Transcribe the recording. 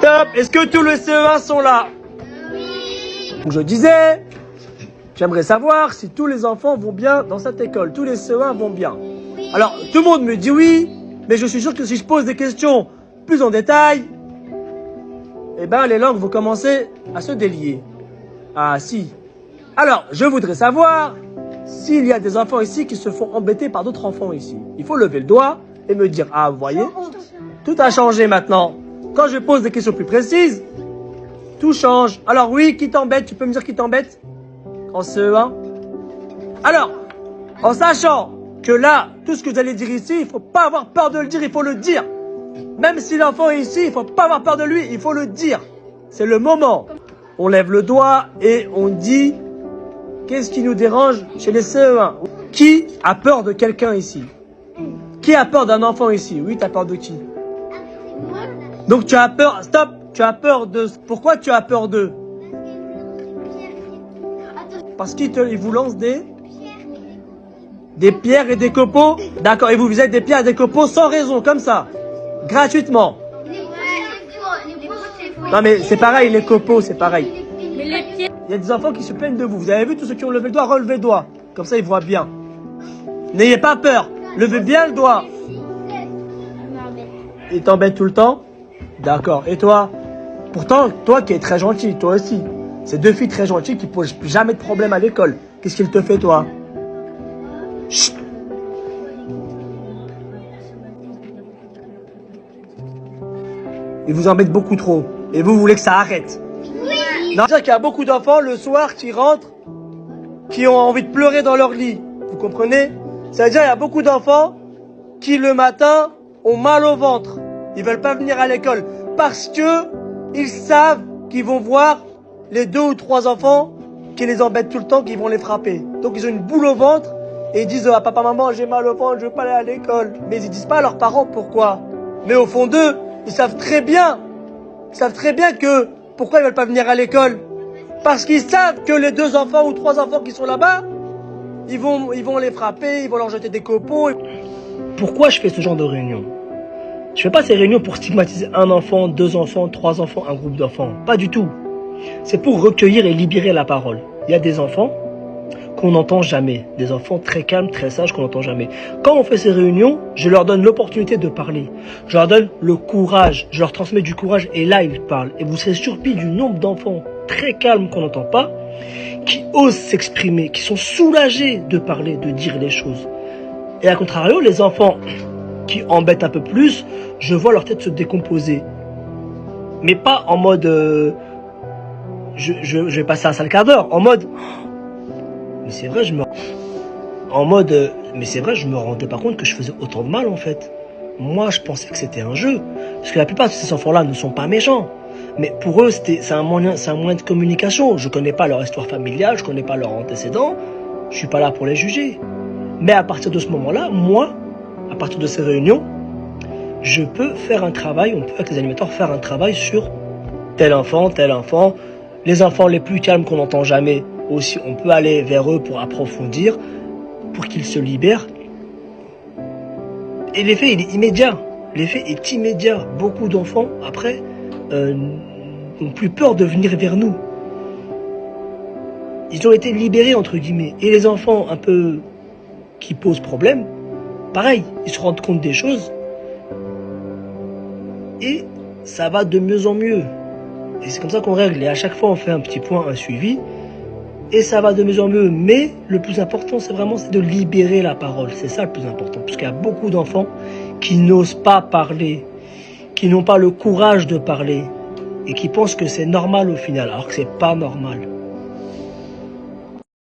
Top. Est-ce que tous les CE1 sont là? Donc je disais, j'aimerais savoir si tous les enfants vont bien dans cette école. Tous les CE1 vont bien. Alors, tout le monde me dit oui, mais je suis sûr que si je pose des questions plus en détail, eh ben, les langues vont commencer à se délier. Ah, si. Alors, je voudrais savoir s'il y a des enfants ici qui se font embêter par d'autres enfants ici. Il faut lever le doigt et me dire, ah, vous voyez, tout a changé maintenant. Quand je pose des questions plus précises, tout change. Alors oui, qui t'embête? Tu peux me dire qui t'embête en CE1? Alors, en sachant que là, tout ce que vous allez dire ici, il ne faut pas avoir peur de le dire, il faut le dire. Même si l'enfant est ici, il ne faut pas avoir peur de lui, il faut le dire. C'est le moment. On lève le doigt et on dit qu'est-ce qui nous dérange chez les CE1. Qui a peur de quelqu'un ici? Qui a peur d'un enfant ici? Oui, tu as peur de qui? Donc tu as peur, stop, tu as peur de... Pourquoi tu as peur d'eux? Parce qu'ils vous lancent des pierres et des copeaux? D'accord, et vous êtes des pierres et des copeaux sans raison, comme ça, gratuitement. Non mais c'est pareil, les copeaux, c'est pareil. Il y a des enfants qui se plaignent de vous. Vous avez vu tous ceux qui ont levé le doigt, relevez le doigt. Comme ça, ils voient bien. N'ayez pas peur, levez bien le doigt. Ils t'embêtent tout le temps? D'accord, et toi? Pourtant, toi qui es très gentil, toi aussi. C'est deux filles très gentilles qui posent jamais de problème à l'école. Qu'est-ce qu'il te fait, toi? Chut. Ils vous embêtent beaucoup trop. Et vous voulez que ça arrête? Oui. Non, c'est-à-dire qu'il y a beaucoup d'enfants le soir qui rentrent, qui ont envie de pleurer dans leur lit. Vous comprenez? C'est-à-dire qu'il y a beaucoup d'enfants qui le matin ont mal au ventre. Ils veulent pas venir à l'école parce que ils savent qu'ils vont voir les 2 ou 3 enfants qui les embêtent tout le temps, qui vont les frapper. Donc ils ont une boule au ventre et ils disent à papa, maman, j'ai mal au ventre, je veux pas aller à l'école. Mais ils disent pas à leurs parents pourquoi. Mais au fond d'eux, ils savent très bien que pourquoi ils veulent pas venir à l'école. Parce qu'ils savent que les 2 enfants ou 3 enfants qui sont là-bas, ils vont les frapper, ils vont leur jeter des copeaux. Pourquoi je fais ce genre de réunion? Je fais pas ces réunions pour stigmatiser un enfant, 2 enfants, 3 enfants, un groupe d'enfants. Pas du tout. C'est pour recueillir et libérer la parole. Il y a des enfants qu'on n'entend jamais. Des enfants très calmes, très sages qu'on n'entend jamais. Quand on fait ces réunions, je leur donne l'opportunité de parler. Je leur donne le courage. Je leur transmets du courage et là, ils parlent. Et vous serez surpris du nombre d'enfants très calmes qu'on n'entend pas, qui osent s'exprimer, qui sont soulagés de parler, de dire les choses. Et à contrario, les enfants qui embêtent un peu plus, je vois leur tête se décomposer. Mais pas en mode... je vais passer un sale quart d'heure. En mode... Mais c'est vrai, je me rendais pas compte que je faisais autant de mal, en fait. Moi, je pensais que c'était un jeu. Parce que la plupart de ces enfants-là ne sont pas méchants. Mais pour eux, c'est un moyen de communication. Je connais pas leur histoire familiale, je connais pas leurs antécédents. Je suis pas là pour les juger. Mais à partir de ce moment-là, moi, à partir de ces réunions, je peux faire un travail, on peut avec les animateurs faire un travail sur tel enfant, les enfants les plus calmes qu'on n'entend jamais aussi, on peut aller vers eux pour approfondir, pour qu'ils se libèrent. Et l'effet, il est immédiat. L'effet est immédiat. Beaucoup d'enfants, après, n'ont plus peur de venir vers nous. Ils ont été libérés, entre guillemets. Et les enfants un peu qui posent problème, pareil, ils se rendent compte des choses. Et ça va de mieux en mieux. Et c'est comme ça qu'on règle. Et à chaque fois, on fait un petit point, un suivi. Et ça va de mieux en mieux. Mais le plus important, c'est de libérer la parole. C'est ça le plus important. Parce qu'il y a beaucoup d'enfants qui n'osent pas parler, qui n'ont pas le courage de parler. Et qui pensent que c'est normal au final, alors que c'est pas normal.